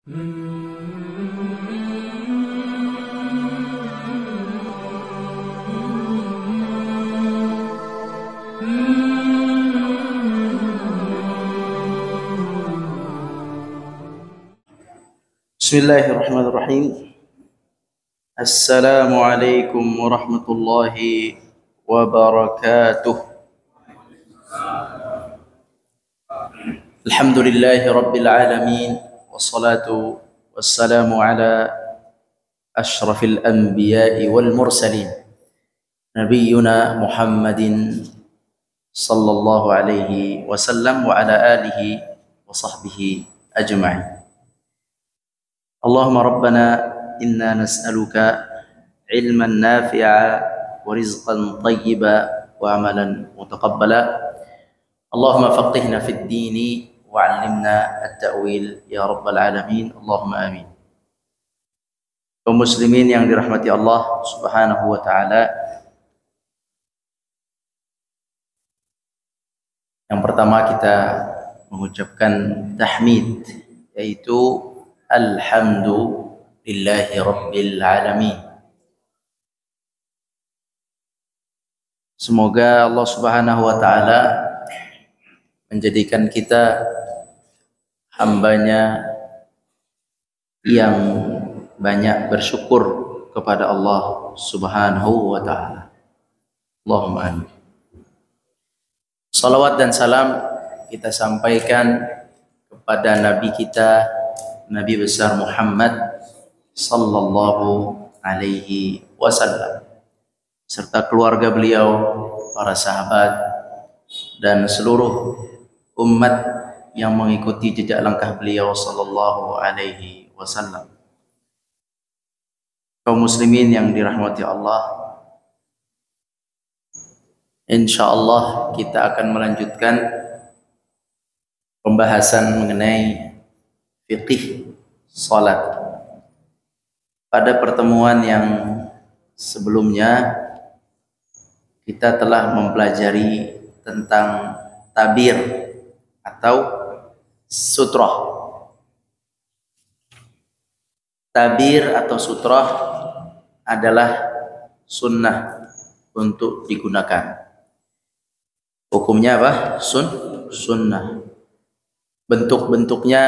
Bismillahirrahmanirrahim. Assalamualaikum warahmatullahi wabarakatuh. Alhamdulillahi rabbil alamin. Wassalatu wassalamu ala ashrafil anbiya'i wal mursalin, nabiyyuna Muhammadin sallallahu alaihi wasallam wa ala alihi wa sahbihi ajma'in. Allahumma rabbana inna nas'aluka ilman nafi'a wa rizqan tayyiba wa amalan mutaqabbala. Allahumma faqihna fid dini wa 'allimna at-ta'wil ya rabbal alamin. Allahumma amin. Kaum muslimin yang dirahmati Allah Subhanahu wa taala, yang pertama kita mengucapkan tahmid, yaitu alhamdulillahi rabbil alamin. Semoga Allah Subhanahu wa taala menjadikan kita hambanya yang banyak bersyukur kepada Allah Subhanahu wa taala. Allahumma amin. Salawat dan salam kita sampaikan kepada Nabi kita, Nabi besar Muhammad sallallahu alaihi wasallam, serta keluarga beliau, para sahabat, dan seluruh umat yang mengikuti jejak langkah beliau sallallahu alaihi wasallam. Kaum muslimin yang dirahmati Allah, insyaallah kita akan melanjutkan pembahasan mengenai fiqih salat. Pada pertemuan yang sebelumnya kita telah mempelajari tentang tabir atau sutrah. Tabir atau sutrah adalah sunnah untuk digunakan. Hukumnya apa? Sunnah. Bentuk-bentuknya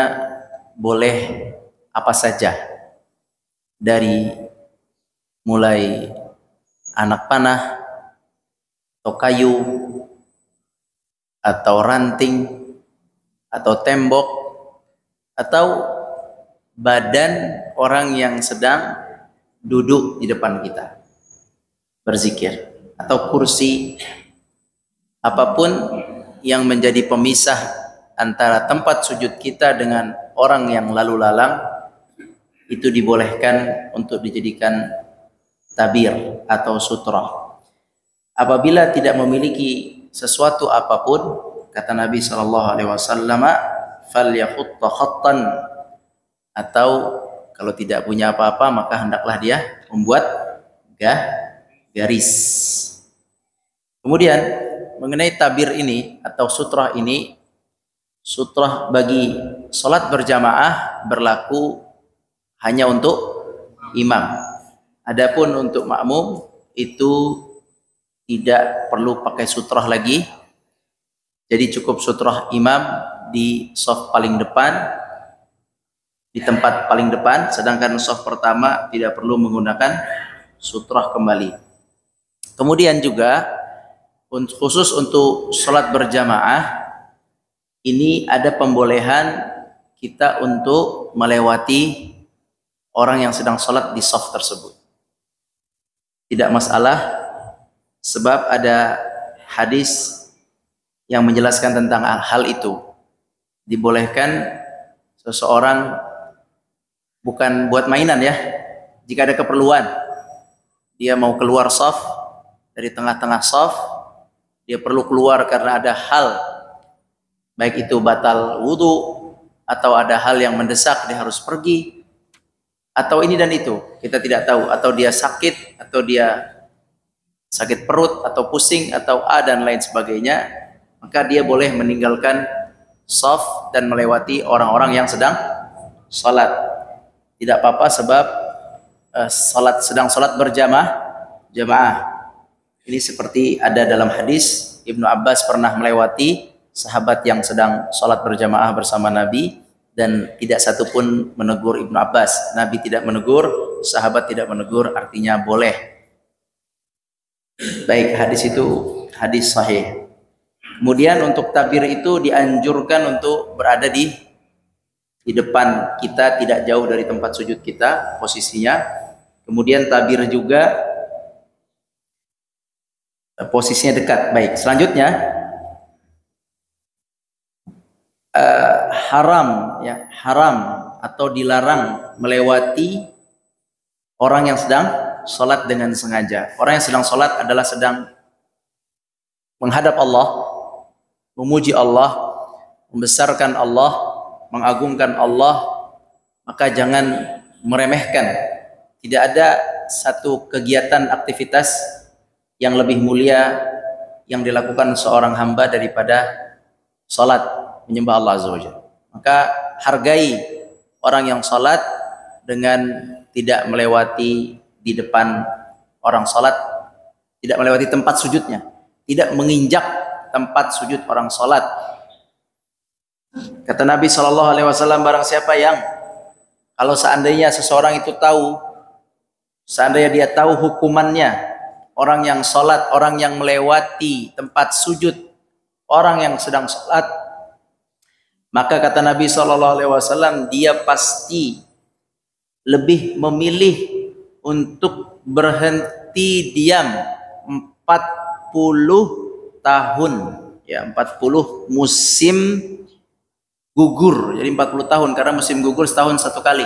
boleh apa saja, dari mulai anak panah atau kayu atau ranting atau tembok atau badan orang yang sedang duduk di depan kita berzikir, atau kursi, apapun yang menjadi pemisah antara tempat sujud kita dengan orang yang lalu lalang, itu dibolehkan untuk dijadikan tabir atau sutrah. Apabila tidak memiliki sesuatu apapun, kata Nabi SAW, falyahutta khattan, atau kalau tidak punya apa-apa maka hendaklah dia membuat garis. Kemudian mengenai tabir ini atau sutrah ini, sutrah bagi sholat berjamaah berlaku hanya untuk imam. Adapun untuk makmum itu tidak perlu pakai sutrah lagi. Jadi cukup sutrah imam di shaf paling depan, di tempat paling depan, sedangkan shaf pertama tidak perlu menggunakan sutrah kembali. Kemudian juga khusus untuk sholat berjamaah ini ada pembolehan kita untuk melewati orang yang sedang sholat di shaf tersebut. Tidak masalah, sebab ada hadis yang menjelaskan tentang hal itu. Dibolehkan seseorang, bukan buat mainan ya, jika ada keperluan dia mau keluar shaf, dari tengah-tengah shaf dia perlu keluar karena ada hal, baik itu batal wudhu atau ada hal yang mendesak dia harus pergi, atau ini dan itu, kita tidak tahu, atau dia sakit, atau dia sakit perut atau pusing atau dan lain sebagainya, maka dia boleh meninggalkan shaf dan melewati orang-orang yang sedang salat. tidak apa-apa sebab sedang salat jamaah. Ini seperti ada dalam hadis Ibnu Abbas pernah melewati sahabat yang sedang salat berjamaah bersama Nabi dan tidak satupun menegur Ibnu Abbas. Nabi tidak menegur, sahabat tidak menegur, artinya boleh. Baik, hadis itu hadis sahih. Kemudian untuk takbir itu dianjurkan untuk berada di depan kita, tidak jauh dari tempat sujud kita posisinya. Kemudian takbir juga posisinya dekat. Baik, selanjutnya haram atau dilarang melewati orang yang sedang sholat dengan sengaja. Orang yang sedang sholat adalah sedang menghadap Allah, memuji Allah, membesarkan Allah, mengagungkan Allah, maka jangan meremehkan. Tidak ada satu kegiatan aktivitas yang lebih mulia yang dilakukan seorang hamba daripada salat, menyembah Allah Azza wa Jalla. Maka hargai orang yang salat dengan tidak melewati di depan orang salat, tidak melewati tempat sujudnya, tidak menginjak tempat sujud orang salat. Kata Nabi SAW, barang siapa yang kalau seandainya seseorang itu tahu, seandainya dia tahu hukumannya, orang yang sholat, orang yang melewati tempat sujud orang yang sedang sholat, maka kata Nabi SAW, dia pasti lebih memilih untuk berhenti diam 40 tahun, ya 40 musim gugur. Jadi 40 tahun karena musim gugur setahun satu kali.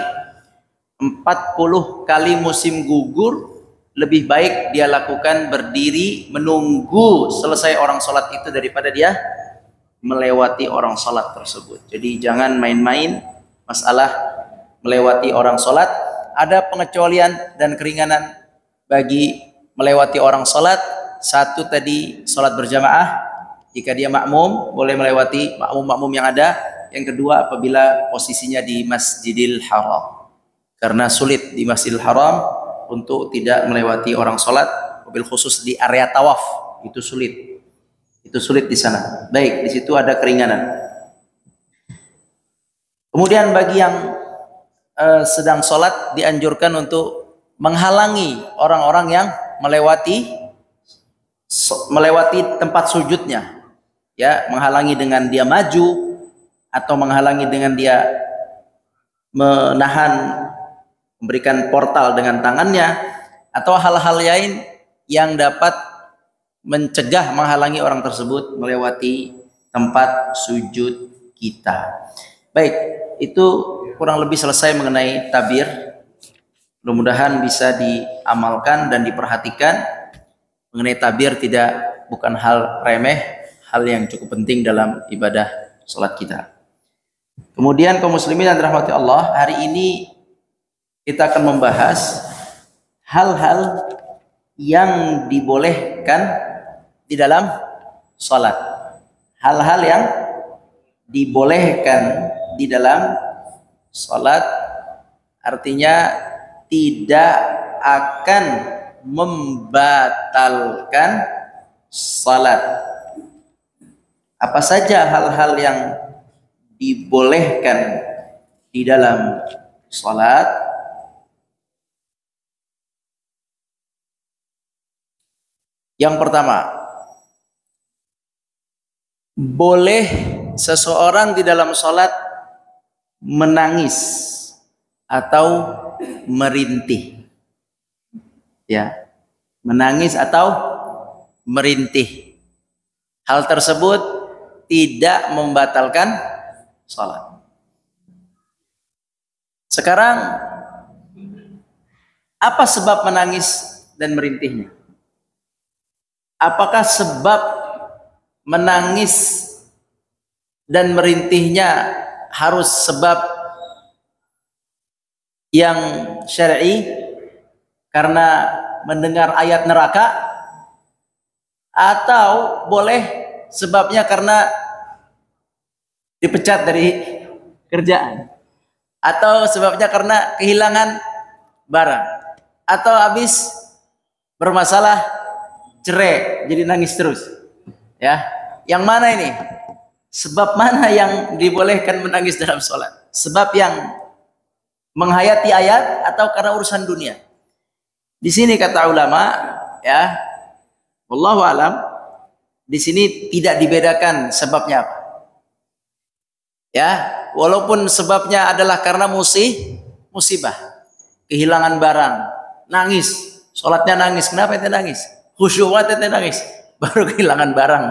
40 kali musim gugur lebih baik dia lakukan berdiri menunggu selesai orang sholat itu daripada dia melewati orang sholat tersebut. Jadi jangan main-main masalah melewati orang sholat. Ada pengecualian dan keringanan bagi melewati orang sholat. Satu tadi sholat berjamaah, jika dia makmum boleh melewati makmum-makmum yang ada. Yang kedua apabila posisinya di Masjidil Haram, karena sulit di Masjidil Haram untuk tidak melewati orang sholat, mobil khusus di area tawaf itu sulit di sana. Baik, di situ ada keringanan. Kemudian bagi yang sedang sholat dianjurkan untuk menghalangi orang-orang yang melewati tempat sujudnya, ya, menghalangi dengan dia maju atau menghalangi dengan dia menahan, memberikan portal dengan tangannya, atau hal-hal lain yang dapat mencegah, menghalangi orang tersebut melewati tempat sujud kita. Baik, itu kurang lebih selesai mengenai takbir. Mudah-mudahan bisa diamalkan dan diperhatikan. Mengenai takbir bukan hal remeh, hal yang cukup penting dalam ibadah salat kita. Kemudian kaum muslimin yang dirahmati Allah, hari ini kita akan membahas hal-hal yang dibolehkan di dalam salat. Hal-hal yang dibolehkan di dalam salat artinya tidak akan membatalkan salat. Apa saja hal-hal yang dibolehkan di dalam salat? Yang pertama, boleh seseorang di dalam salat menangis atau merintih. Ya, menangis atau merintih. Hal tersebut tidak membatalkan salat. Sekarang, apa sebab menangis dan merintihnya? Apakah sebab menangis dan merintihnya harus sebab yang syar'i karena mendengar ayat neraka, atau boleh sebabnya karena dipecat dari kerjaan, atau sebabnya karena kehilangan barang, atau habis bermasalah cerai jadi nangis terus. Ya, yang mana ini? Sebab mana yang dibolehkan menangis dalam sholat? Sebab yang menghayati ayat atau karena urusan dunia? Di sini kata ulama, ya, wallahu alam, di sini tidak dibedakan sebabnya apa. Ya, walaupun sebabnya adalah karena musibah, kehilangan barang, nangis, sholatnya nangis. Kenapa ente nangis? Khusyuk ente nangis, baru kehilangan barang.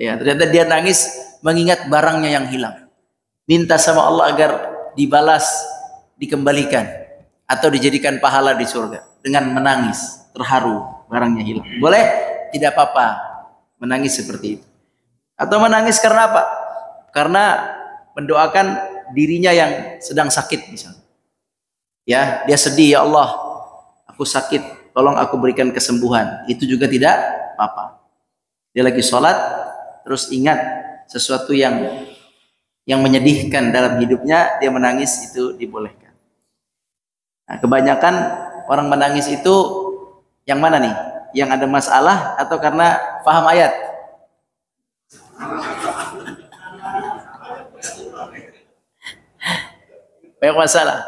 Ya, ternyata dia nangis mengingat barangnya yang hilang. Minta sama Allah agar dibalas, dikembalikan, atau dijadikan pahala di surga dengan menangis, terharu barangnya hilang. Boleh? Tidak apa-apa menangis seperti itu. Atau menangis karena apa? Karena mendoakan dirinya yang sedang sakit misalnya. Ya, dia sedih, ya Allah, aku sakit, tolong aku berikan kesembuhan. Itu juga tidak apa-apa. Dia lagi sholat, terus ingat sesuatu yang menyedihkan dalam hidupnya, dia menangis, itu dibolehkan. Nah, kebanyakan orang menangis itu yang mana nih? Yang ada masalah atau karena paham ayat? Banyak masalah.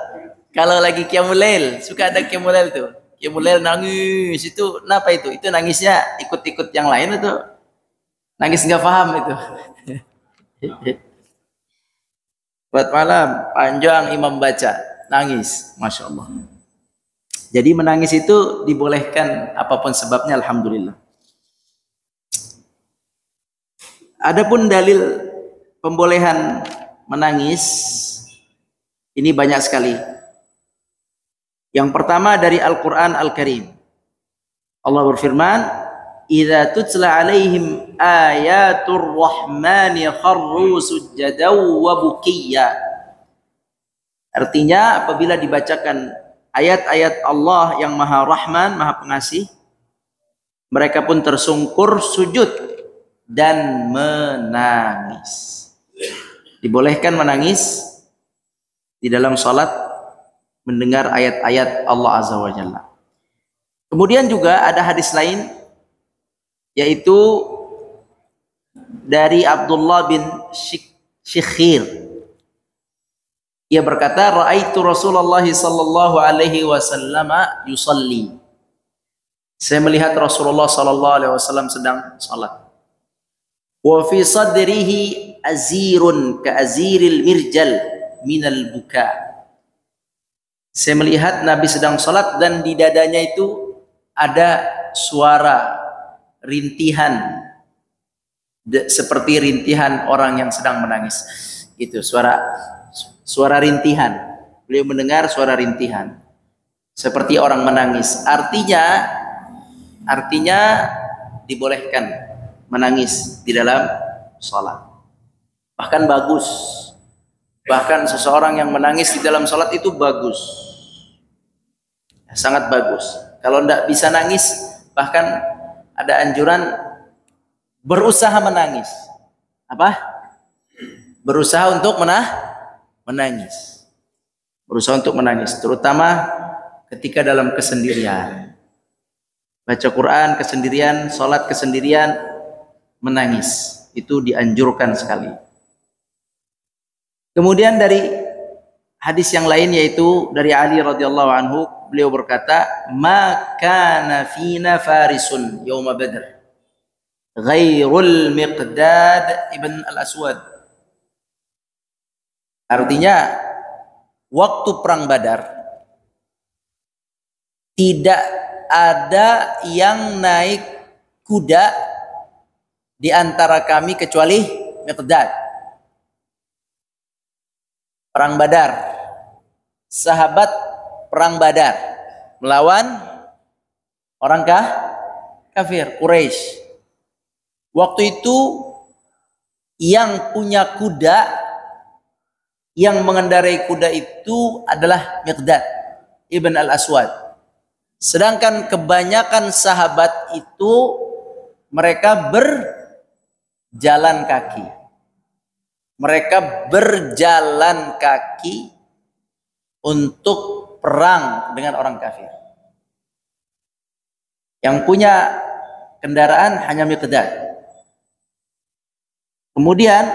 Kalau lagi qiyamul lail, suka ada qiyamul lail tuh. Qiyamul lail nangis, itu kenapa itu? Itu nangisnya ikut-ikut yang lain itu. Nangis nggak paham itu. Buat malam panjang imam baca, nangis, masya Allah. Jadi menangis itu dibolehkan apapun sebabnya, alhamdulillah. Adapun dalil pembolehan menangis ini banyak sekali. Yang pertama dari Al-Quran Al-Karim. Allah berfirman, "Idza tutla 'alaihim ayatur rahmani kharru sujjadan wa bukiyya." Artinya apabila dibacakan ayat-ayat Allah yang Maha Rahman, Maha Pengasih, mereka pun tersungkur sujud dan menangis. Dibolehkan menangis di dalam salat mendengar ayat-ayat Allah Azza wa Jalla. Kemudian juga ada hadis lain, yaitu dari Abdullah bin Syikhir. Ia berkata, "Ra'aitu Rasulullah sallallahu alaihi wasallam yusalli." Saya melihat Rasulullah sallallahu alaihi wasallam sedang salat. Wa fi sadrihi azirun ka aziril mirjal minal buka. Saya melihat Nabi sedang salat dan di dadanya itu ada suara rintihan, seperti rintihan orang yang sedang menangis. Itu suara rintihan. Beliau mendengar suara rintihan seperti orang menangis. Artinya dibolehkan menangis di dalam salat. Bahkan bagus. Bahkan seseorang yang menangis di dalam salat itu bagus. Sangat bagus. Kalau tidak bisa nangis, bahkan ada anjuran berusaha menangis. Apa? Berusaha untuk menangis. Berusaha untuk menangis, terutama ketika dalam kesendirian. Baca Quran kesendirian, salat kesendirian, menangis. Itu dianjurkan sekali. Kemudian dari hadis yang lain, yaitu dari Ali radhiyallahu anhu, beliau berkata, "Ma kana fina farisun yauma Badr ghairul Miqdad ibn al-Aswad." Artinya, waktu perang Badar tidak ada yang naik kuda di antara kami kecuali Miqdad. Perang Badar, sahabat perang Badar melawan orang kafir Quraisy. Waktu itu yang punya kuda, yang mengendarai kuda itu adalah Miqdad ibn al-Aswad. Sedangkan kebanyakan sahabat itu mereka berjalan kaki. Mereka berjalan kaki untuk perang dengan orang kafir. Yang punya kendaraan hanya Miqdad. Kemudian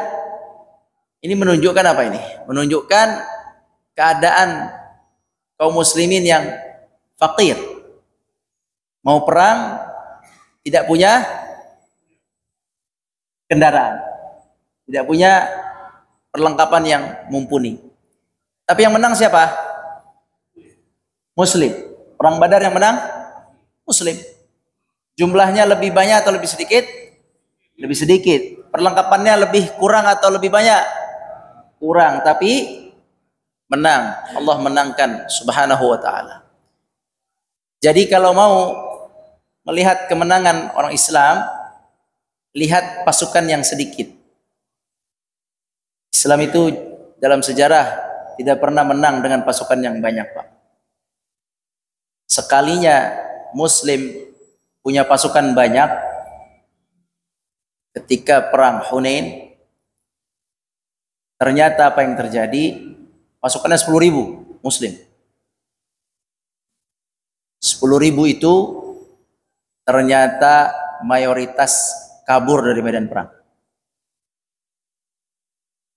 ini menunjukkan apa ini? Menunjukkan keadaan kaum muslimin yang fakir. Mau perang tidak punya kendaraan. Tidak punya perlengkapan yang mumpuni. Tapi yang menang siapa? Muslim. Perang Badar yang menang Muslim. Jumlahnya lebih banyak atau lebih sedikit? Lebih sedikit. Perlengkapannya lebih kurang atau lebih banyak? Kurang, tapi menang. Allah menangkan subhanahu wa ta'ala. Jadi kalau mau melihat kemenangan orang Islam, lihat pasukan yang sedikit. Islam itu dalam sejarah tidak pernah menang dengan pasukan yang banyak, Pak. Sekalinya Muslim punya pasukan banyak ketika perang Hunain, ternyata apa yang terjadi? Pasukannya 10.000 Muslim. 10.000 itu ternyata mayoritas kabur dari medan perang.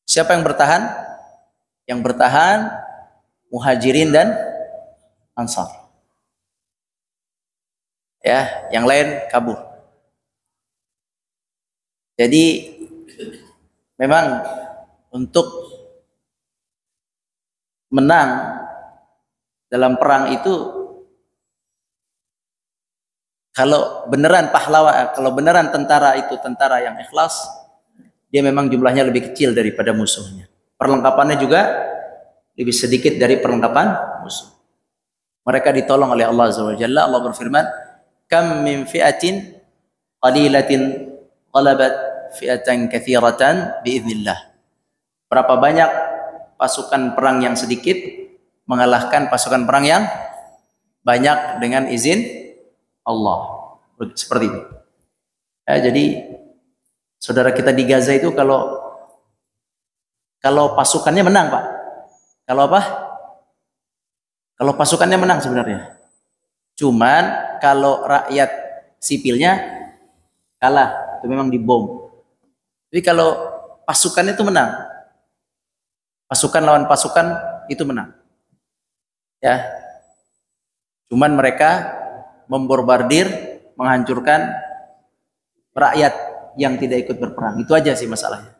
Siapa yang bertahan? Yang bertahan Muhajirin dan Ansar. Ya, yang lain kabur. Jadi memang untuk menang dalam perang itu, kalau beneran pahlawan, kalau beneran tentara itu tentara yang ikhlas, dia memang jumlahnya lebih kecil daripada musuhnya. Perlengkapannya juga lebih sedikit dari perlengkapan musuh. Mereka ditolong oleh Allah Azza wa Jalla. Allah berfirman, "Kam min fi'atin qalilatin qalabat fi'atan katsiratan biiznillah." Berapa banyak pasukan perang yang sedikit mengalahkan pasukan perang yang banyak dengan izin Allah. Seperti itu. Ya, jadi saudara kita di Gaza itu kalau pasukannya menang, Pak. Kalau apa? Kalau pasukannya menang sebenarnya. Cuman kalau rakyat sipilnya kalah, itu memang dibom. Jadi kalau pasukannya itu menang, pasukan lawan pasukan itu menang. Ya. Cuman mereka membombardir, menghancurkan rakyat yang tidak ikut berperang. Itu aja sih masalahnya.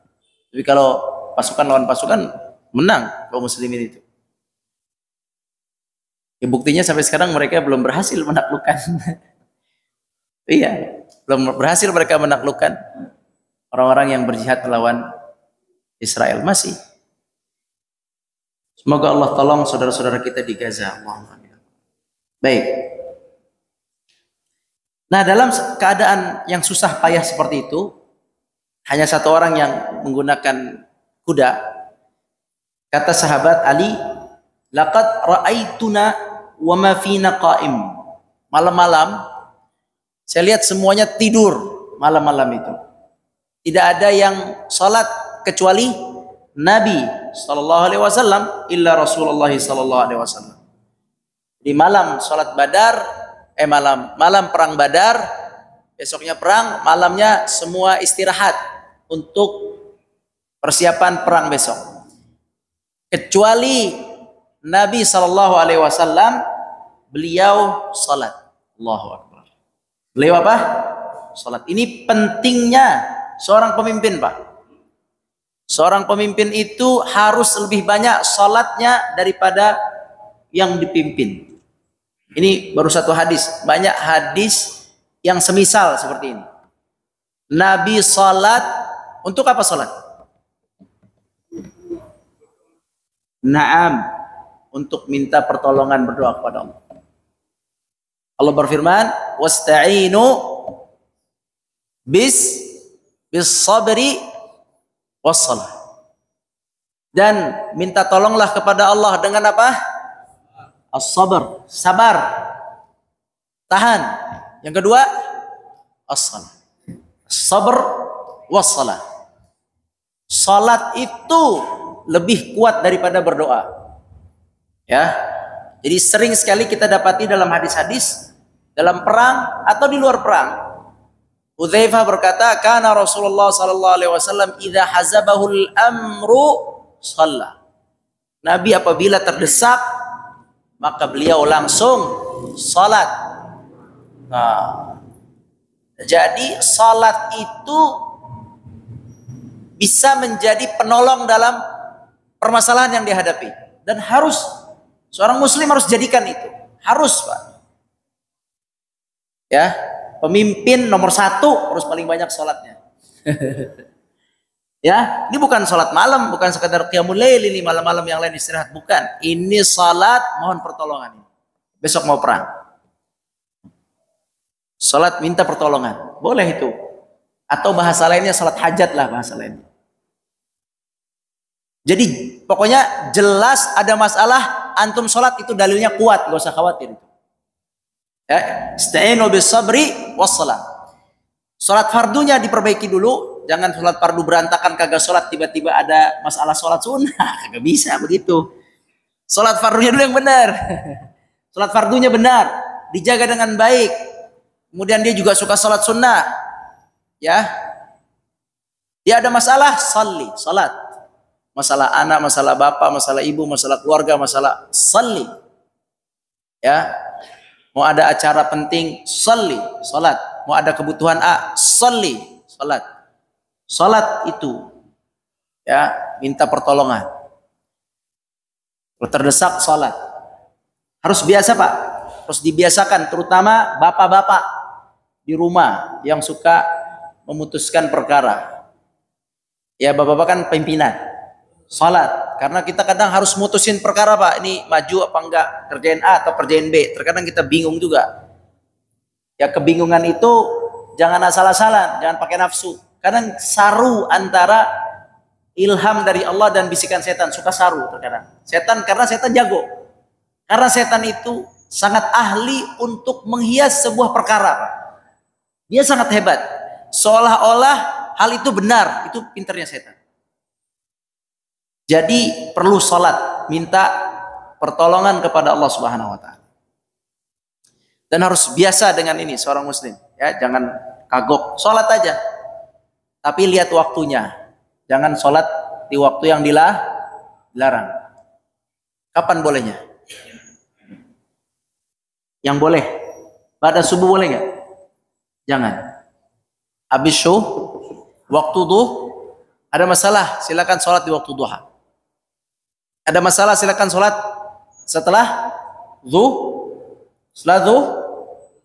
Tapi kalau pasukan lawan pasukan menang kaum muslimin itu. Ya, buktinya sampai sekarang mereka belum berhasil menaklukkan. Iya, belum berhasil mereka menaklukkan orang-orang yang berjihad melawan Israel. Masih. Semoga Allah tolong saudara-saudara kita di Gaza. Baik. Nah, dalam keadaan yang susah payah seperti itu, hanya satu orang yang menggunakan kuda. Kata sahabat Ali, "Laqad ra'aituna wa ma fina qa'im." Malam-malam saya lihat semuanya tidur malam-malam itu. Tidak ada yang salat kecuali Nabi sallallahu alaihi wasallam, illa Rasulullah sallallahu alaihi wasallam. Di malam salat Badar, malam perang Badar, besoknya perang, malamnya semua istirahat untuk persiapan perang besok. Kecuali Nabi sallallahu alaihi wasallam, beliau salat. Allahu akbar. Beliau apa? Salat. Ini pentingnya seorang pemimpin, Pak. Seorang pemimpin itu harus lebih banyak salatnya daripada yang dipimpin. Ini baru satu hadis, banyak hadis yang semisal seperti ini. Nabi salat, untuk apa salat? Naam, untuk minta pertolongan, berdoa kepada Allah. Allah berfirman, "Wasta'inu bis sabri wassalah." Dan minta tolonglah kepada Allah dengan apa? As-sabr, sabar, tahan. Yang kedua, as-salah, sabr wassalah. Salat itu lebih kuat daripada berdoa. Ya. Jadi sering sekali kita dapati dalam hadis-hadis dalam perang atau di luar perang. Hudzaifah berkata, "Kana Rasulullah sallallahu alaihi wasallam idza hazabahul amru shalla." Nabi apabila terdesak maka beliau langsung salat. Nah, jadi salat itu bisa menjadi penolong dalam permasalahan yang dihadapi dan harus seorang muslim harus jadikan itu. Harus, Pak. Ya, pemimpin nomor 1 harus paling banyak salatnya. Ya, ini bukan salat malam, bukan sekadar qiyamul lail ini malam-malam yang lain istirahat, bukan. Ini salat mohon pertolongan. Besok mau perang. Salat minta pertolongan. Boleh itu. Atau bahasa lainnya salat hajat lah bahasa lainnya. Jadi pokoknya jelas ada masalah, antum salat itu dalilnya kuat, gak usah khawatir itu. Ya, ista'inu bis sabri was salat. Salat fardunya diperbaiki dulu, jangan salat fardu berantakan kagak salat tiba-tiba ada masalah salat sunnah, kagak bisa begitu. Salat fardunya dulu yang benar. Salat fardunya benar, dijaga dengan baik. Kemudian dia juga suka salat sunnah. Ya. Dia ada masalah, salli, salat. Masalah anak, masalah bapak, masalah ibu, masalah keluarga, masalah salli. Ya. Mau ada acara penting, salli, salat. Mau ada kebutuhan A, salli, salat. Salat itu ya, minta pertolongan. Kalau terdesak salat. Harus biasa, Pak. Harus dibiasakan terutama bapak-bapak di rumah yang suka memutuskan perkara. Ya, bapak-bapak kan pimpinan. Salat, karena kita kadang harus mutusin perkara, Pak. Ini maju apa enggak, kerjain A atau kerjain B. Terkadang kita bingung juga. Ya, kebingungan itu jangan asal-asalan, jangan pakai nafsu. Kadang saru antara ilham dari Allah dan bisikan setan, suka saru terkadang. Setan karena setan jago. Karena setan itu sangat ahli untuk menghias sebuah perkara, Pak. Dia sangat hebat. Seolah-olah hal itu benar, itu pinternya setan. Jadi perlu salat, minta pertolongan kepada Allah Subhanahu wa taala. Dan harus biasa dengan ini seorang muslim, ya, jangan kagok, salat aja. Tapi lihat waktunya. Jangan salat di waktu yang dilarang. Kapan bolehnya? Yang boleh. Pada subuh boleh nggak? Jangan. Habis waktu duh, ada masalah, silakan salat di waktu duha. Ada masalah, silakan salat setelah setelah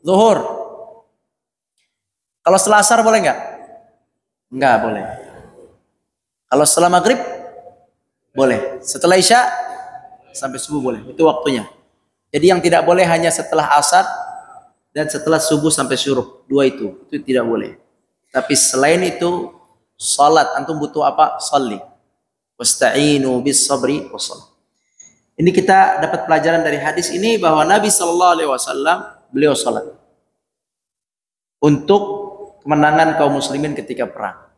zuhur. Kalau setelah asar boleh nggak? Nggak boleh. Kalau setelah maghrib boleh. Setelah isya sampai subuh boleh. Itu waktunya. Jadi yang tidak boleh hanya setelah asar dan setelah subuh sampai syuruq. Dua itu tidak boleh. Tapi selain itu salat, antum butuh apa? Shalli. Wasta'inu bis sabri was salat. Ini kita dapat pelajaran dari hadis ini bahwa Nabi Shallallahu Alaihi Wasallam beliau salat untuk kemenangan kaum muslimin ketika perang.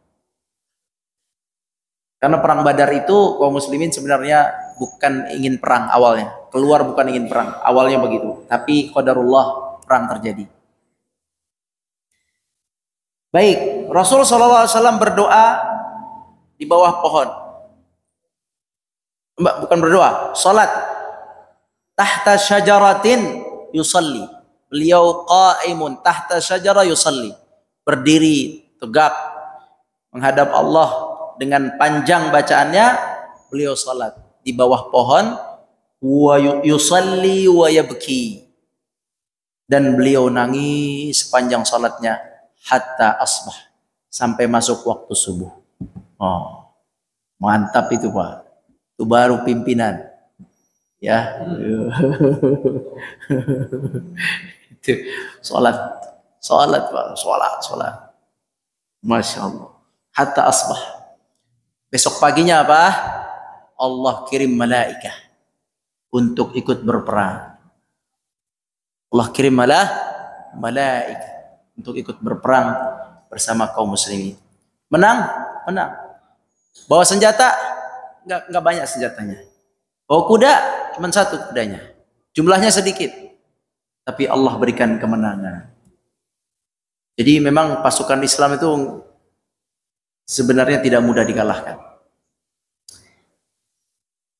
Karena perang Badar itu kaum muslimin sebenarnya bukan ingin perang awalnya, keluar bukan ingin perang awalnya begitu, tapi qadarullah perang terjadi. Baik, Rasulullah SAW berdoa di bawah pohon. Bukan berdoa, salat tahta syajaratin yusalli. Beliau qaimun tahta syajara yusalli, berdiri tegak menghadap Allah dengan panjang bacaannya. Beliau salat di bawah pohon, wa yusalli wa yabki, dan beliau nangis sepanjang salatnya hatta asbah, sampai masuk waktu subuh. Oh, mantap itu, Pak. Itu baru pimpinan, ya. Itu salat Pak, salat. Masya Allah. Hatta asbah. Besok paginya apa? Allah kirim malaikah untuk ikut berperang. Allah kirim malaikah untuk ikut berperang bersama kaum muslimin. Menang. Bawa senjata, nggak banyak senjatanya. Bawa kuda, cuma satu kudanya. Jumlahnya sedikit, tapi Allah berikan kemenangan. Jadi memang pasukan Islam itu sebenarnya tidak mudah dikalahkan.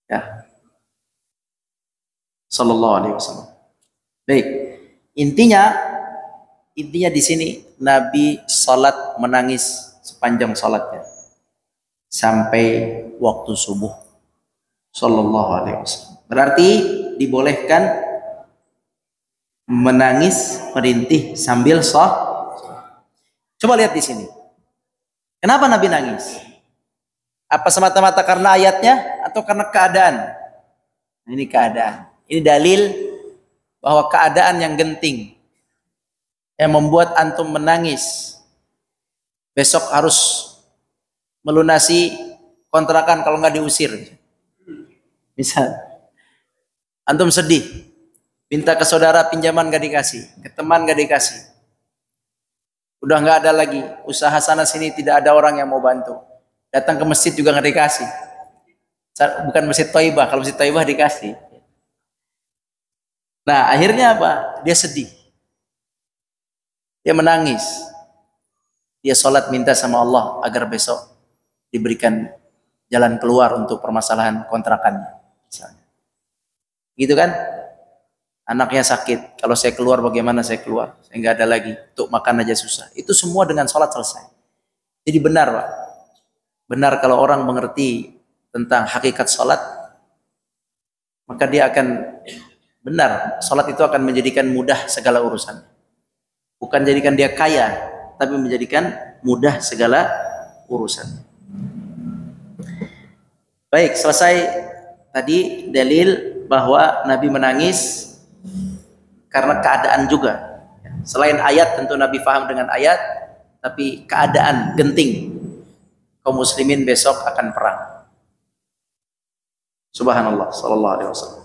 Ya. Sallallahu alaihi wasallam. Baik. Intinya di sini Nabi salat menangis sepanjang salatnya sampai waktu subuh. Sallallahu alaihi wasallam. Berarti dibolehkan menangis merintih sambil sholat. Coba lihat di sini. Kenapa Nabi nangis? Apa semata-mata karena ayatnya atau karena keadaan? Ini keadaan. Ini dalil bahwa keadaan yang genting yang membuat antum menangis. Besok harus melunasi kontrakan kalau nggak diusir. Misal antum sedih, minta ke saudara pinjaman nggak dikasih, ke teman nggak dikasih. Udah nggak ada lagi, usaha sana sini tidak ada orang yang mau bantu. Datang ke masjid juga nggak dikasih. Bukan masjid Thaibah, kalau masjid Thaibah dikasih. Nah akhirnya apa? Dia sedih, dia menangis, dia sholat minta sama Allah agar besok diberikan jalan keluar untuk permasalahan kontrakannya, misalnya. Gitu kan? Anaknya sakit, kalau saya keluar bagaimana saya keluar? Saya nggak ada lagi, untuk makan aja susah. Itu semua dengan sholat selesai. Jadi benar Pak, benar kalau orang mengerti tentang hakikat sholat, maka dia akan benar, sholat itu akan menjadikan mudah segala urusan. Bukan jadikan dia kaya, tapi menjadikan mudah segala urusan. Baik, selesai tadi dalil bahwa Nabi menangis karena keadaan juga. Selain ayat, tentu Nabi paham dengan ayat, tapi keadaan genting. Kaum muslimin besok akan perang. Subhanallah, sallallahu alaihi wasallam.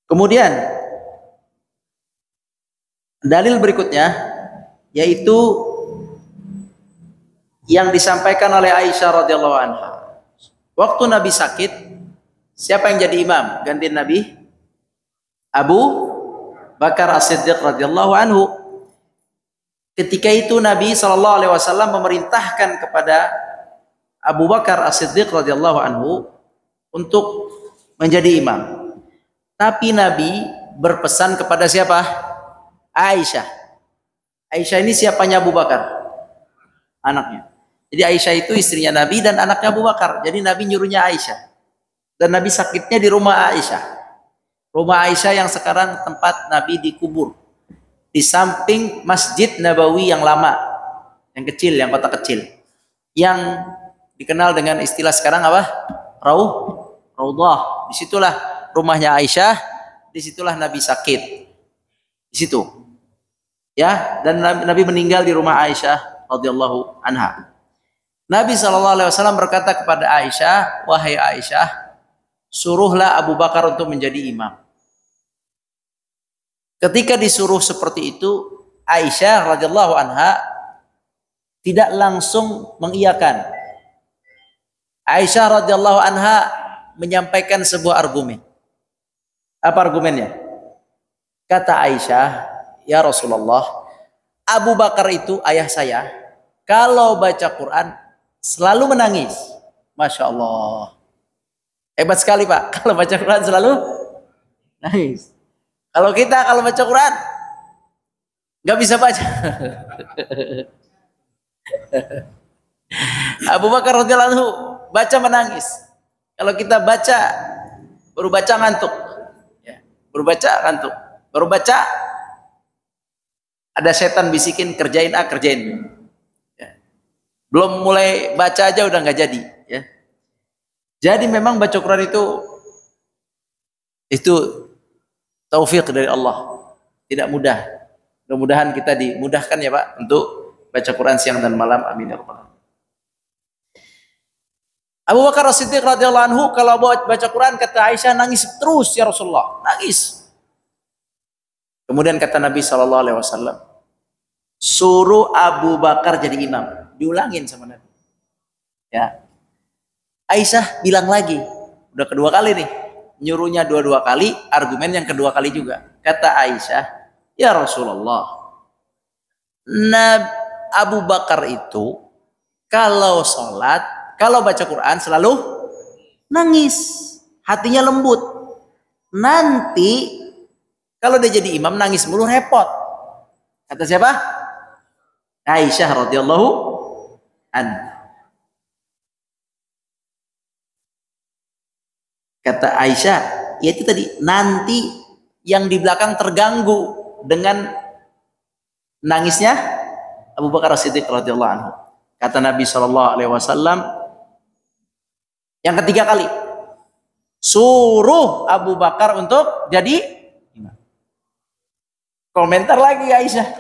Kemudian dalil berikutnya yaitu yang disampaikan oleh Aisyah radhiyallahu anha. Waktu Nabi sakit, siapa yang jadi imam ganti Nabi? Abu Bakar As-Siddiq radhiyallahu anhu. Ketika itu Nabi sallallahu alaihi wasallam memerintahkan kepada Abu Bakar As-Siddiq radhiyallahu anhu untuk menjadi imam. Tapi Nabi berpesan kepada siapa? Aisyah. Aisyah ini siapanya Abu Bakar? Anaknya. Jadi Aisyah itu istrinya Nabi dan anaknya Abu Bakar. Jadi Nabi nyuruhnya Aisyah. Dan Nabi sakitnya di rumah Aisyah. Rumah Aisyah yang sekarang tempat Nabi dikubur. Di samping Masjid Nabawi yang lama. Yang kecil, yang kota kecil. Yang dikenal dengan istilah sekarang apa? Raudhah. Disitulah rumahnya Aisyah. Disitulah Nabi sakit. Di situ. Ya, dan Nabi meninggal di rumah Aisyah radhiyallahu anha. Nabi SAW berkata kepada Aisyah, wahai Aisyah, suruhlah Abu Bakar untuk menjadi imam. Ketika disuruh seperti itu, Aisyah radhiyallahu anha tidak langsung mengiyakan. Aisyah radhiyallahu anha menyampaikan sebuah argumen. Apa argumennya? Kata Aisyah, ya Rasulullah, Abu Bakar itu ayah saya, kalau baca Quran selalu menangis. Masya Allah. Hebat sekali Pak, kalau baca Quran selalu nangis. Kalau kita kalau baca Quran nggak bisa baca. Abu Bakar radhiyallahu anhu baca menangis. Kalau kita baca baru baca ngantuk. Ya, baru baca ngantuk. Baru baca ada setan bisikin kerjain A, kerjain B. Ya. Belum mulai baca aja udah nggak jadi. Ya. Jadi memang baca Quran itu taufik dari Allah, tidak mudah. Mudah-mudahan kita dimudahkan ya Pak untuk baca Quran siang dan malam. Amin ya rabbal alamin. Abu Bakar As-Siddiq radhiyallahu anhu kalau baca Quran kata Aisyah nangis terus ya Rasulullah, nangis. Kemudian kata Nabi SAW, suruh Abu Bakar jadi imam. Diulangin sama Nabi. Ya. Aisyah bilang lagi, udah kedua kali nih, nyuruhnya dua-dua kali, argumen yang kedua kali juga. Kata Aisyah, ya Rasulullah, Abu Bakar itu kalau sholat, kalau baca Quran selalu nangis, hatinya lembut. Nanti kalau dia jadi imam nangis mulu repot. Kata siapa? Aisyah radhiyallahu anha. Kata Aisyah, ya itu tadi, nanti yang di belakang terganggu dengan nangisnya Abu Bakar As-Siddiq radhiyallahu anhu. Kata Nabi SAW yang ketiga kali, suruh Abu Bakar untuk jadi imam. Komentar lagi Aisyah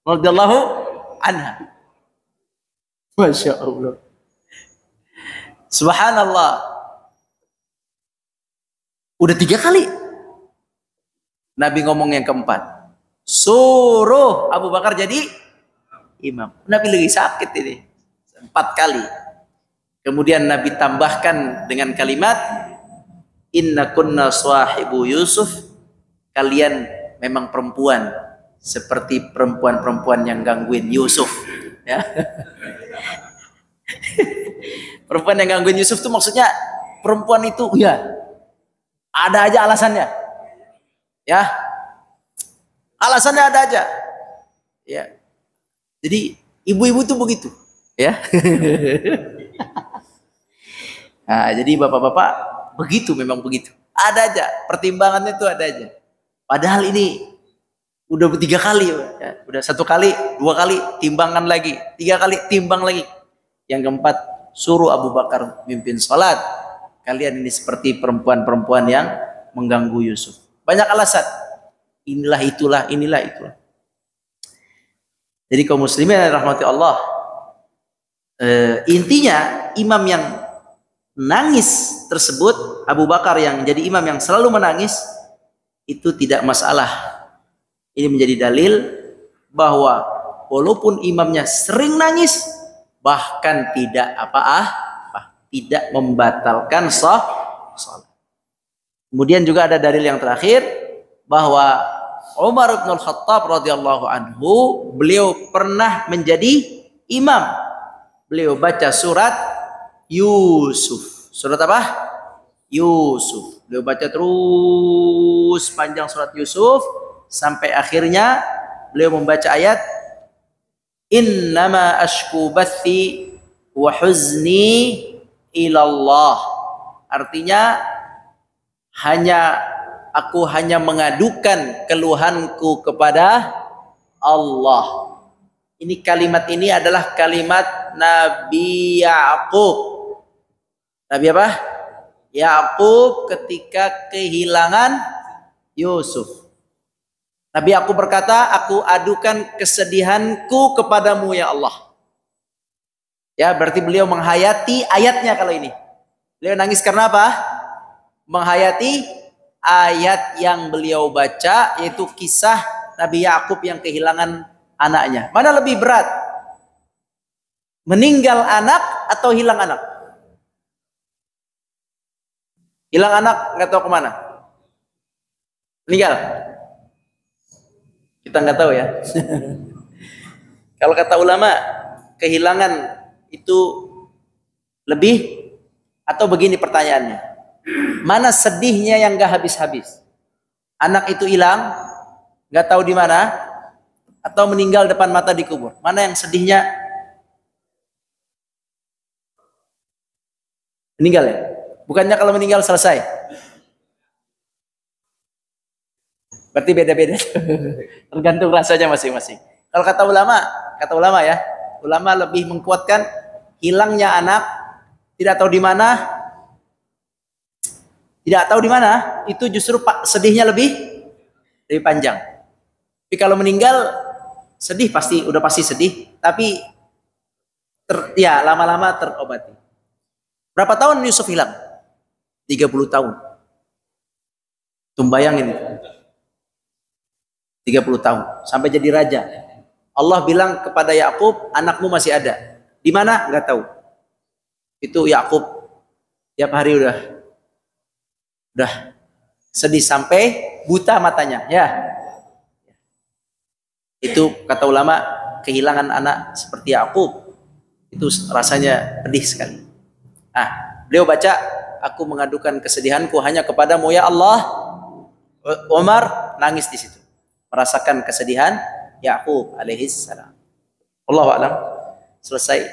radhiyallahu anha. Masya Allah. Subhanallah. Udah 3 kali. Nabi ngomong yang keempat, suruh Abu Bakar jadi imam. Nabi lagi sakit ini. 4 kali. Kemudian Nabi tambahkan dengan kalimat, inna kunna sahibu Yusuf. Kalian memang perempuan seperti perempuan-perempuan yang gangguin Yusuf. Ya. Perempuan yang gangguin Yusuf itu maksudnya perempuan itu ya ada aja alasannya, ya, alasannya ada aja, ya. Jadi ibu-ibu tuh begitu, ya. Nah, jadi bapak-bapak begitu, memang begitu. Ada aja pertimbangannya tuh ada aja. Padahal ini udah 3 kali, ya. Udah 1 kali, 2 kali, timbangan lagi, 3 kali, timbang lagi. Yang keempat, suruh Abu Bakar mimpin sholat. Kalian ini seperti perempuan-perempuan yang mengganggu Yusuf. Banyak alasan. Inilah itulah, inilah itulah. Jadi kaum muslimin yang rahmati Allah, intinya imam yang nangis tersebut, Abu Bakar yang jadi imam yang selalu menangis, itu tidak masalah. Ini menjadi dalil bahwa walaupun imamnya sering nangis, bahkan tidak tidak membatalkan sholat. Kemudian juga ada dalil yang terakhir bahwa Umar bin Khattab radhiyallahu anhu, beliau pernah menjadi imam. Beliau baca surat Yusuf. Surat apa? Yusuf. Beliau baca terus panjang surat Yusuf sampai akhirnya beliau membaca ayat innama ashku bathi wa huzni ilallah. Artinya aku hanya mengadukan keluhanku kepada Allah. Ini kalimat ini adalah kalimat Nabi Ya'qub. Nabi apa? Ya'qub ketika kehilangan Yusuf. Nabi Ya'qub berkata, aku adukan kesedihanku kepadamu ya Allah. Ya, berarti beliau menghayati ayatnya kalau ini. Beliau nangis karena apa? Menghayati ayat yang beliau baca, yaitu kisah Nabi Ya'qub yang kehilangan anaknya. Mana lebih berat? Meninggal anak atau hilang anak? Hilang anak nggak tahu kemana. Meninggal? Kita nggak tahu ya. Kalau kata ulama, kehilangan itu lebih, atau begini pertanyaannya, mana sedihnya yang gak habis-habis? Anak itu hilang, gak tahu di mana, atau meninggal depan mata dikubur? Mana yang sedihnya? Meninggal ya? Bukannya kalau meninggal selesai? Berarti beda-beda. Tergantung rasanya masing-masing. Kalau kata ulama ya, ulama lebih mengkuatkan hilangnya anak, tidak tahu di mana, itu justru sedihnya lebih panjang. Tapi kalau meninggal, sedih udah pasti sedih, tapi lama-lama terobati. Berapa tahun Yusuf hilang? 30 tahun. Bayangin itu. 30 tahun sampai jadi raja. Allah bilang kepada Yakub, anakmu masih ada. Di mana? Nggak tahu. Itu Yakub tiap hari udah Udah sedih sampai buta matanya, ya. Itu kata ulama, kehilangan anak seperti Yakub itu rasanya pedih sekali. Beliau baca, aku mengadukan kesedihanku hanya kepadamu ya Allah. Umar nangis di situ, merasakan kesedihan Yakub alaihissalam. salam. Allahu a'lam. Selesai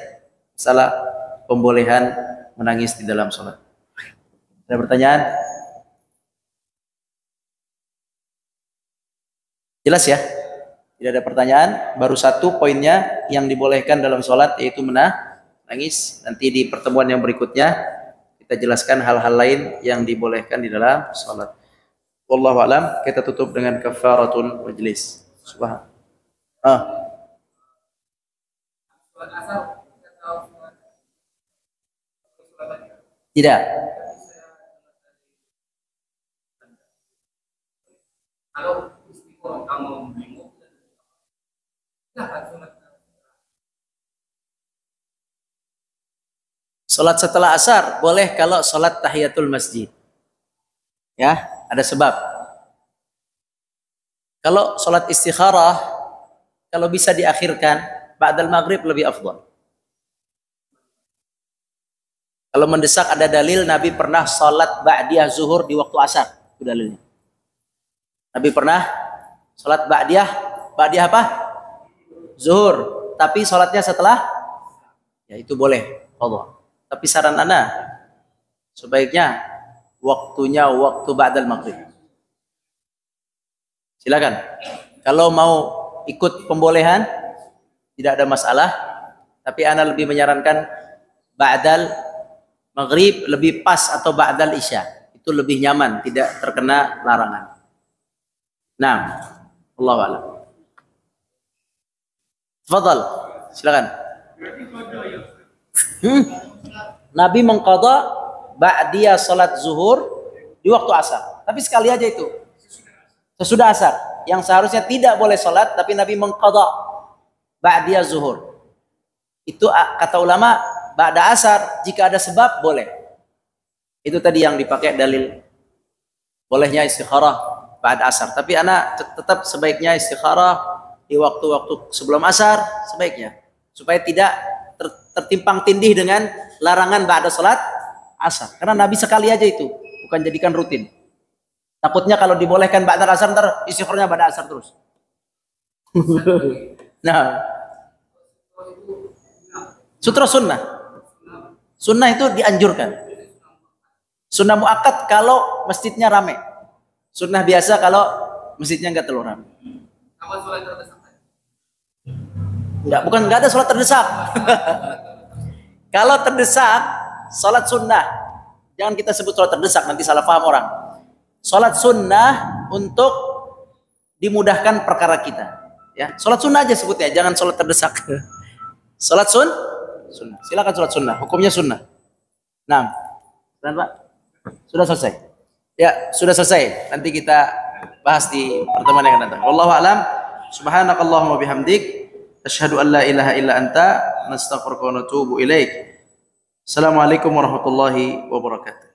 masalah pembolehan menangis di dalam sholat. Ada pertanyaan? Jelas ya? Tidak ada pertanyaan. Baru satu poinnya yang dibolehkan dalam sholat, yaitu menangis. Nanti di pertemuan yang berikutnya kita jelaskan hal-hal lain yang dibolehkan di dalam sholat. Wallahu a'lam. Kita tutup dengan kafaratul majlis. Subhanallah. Tidak. Kalau istiqoroh kamu bingung, sholat setelah asar boleh kalau sholat tahiyatul masjid. Ya, ada sebab. Kalau sholat istikharah, kalau bisa diakhirkan, ba'dal maghrib lebih afdal. Kalau mendesak ada dalil, Nabi pernah sholat ba'diyah zuhur di waktu asar. Itu dalilnya. Nabi pernah sholat ba'diyah apa? Zuhur. Tapi sholatnya setelah, ya itu boleh. Allah. Tapi saran ana, sebaiknya waktunya waktu ba'dal maghrib. Silakan. Kalau mau ikut pembolehan, tidak ada masalah. Tapi ana lebih menyarankan ba'dal maghrib lebih pas atau ba'dal isya. Itu lebih nyaman, tidak terkena larangan. Nah, Allahu a'lam. Tafadhal, silakan. Nabi mengqadha ba'diyah salat zuhur di waktu asar. Tapi sekali aja itu. Sesudah asar. Yang seharusnya tidak boleh salat, tapi Nabi mengqadha ba'diyah zuhur. Itu kata ulama, ba'da asar jika ada sebab boleh. Itu tadi yang dipakai dalil bolehnya istikharah ba'da asar. Tapi anak tetap sebaiknya istikharah di waktu-waktu sebelum asar sebaiknya, supaya tidak tertimpang tindih dengan larangan ba'da salat asar. Karena Nabi sekali aja itu, bukan jadikan rutin. Takutnya kalau dibolehkan ba'da asar ntar istikharahnya ba'da asar terus. Nah, sutra sunnah. Sunnah itu dianjurkan. Sunnah muakkad kalau masjidnya ramai. Sunnah biasa kalau masjidnya nggak terlalu ramai. Enggak ada sholat terdesak. Kalau terdesak, sholat sunnah. Jangan kita sebut sholat terdesak, nanti salah paham orang. Sholat sunnah untuk dimudahkan perkara kita. Ya, sholat sunnah aja sebutnya, jangan sholat terdesak. Sholat sunnah. Silakan sholat sunnah, hukumnya sunnah. Nah, Pak, sudah selesai. Ya, sudah selesai. Nanti kita bahas di pertemuan yang akan datang. Wallahu a'lam. Subhanakallahumma bihamdik, asyhadu an la ilaha illa anta, nastaghfiruka wa natubu ilaik. Assalamualaikum warahmatullahi wabarakatuh.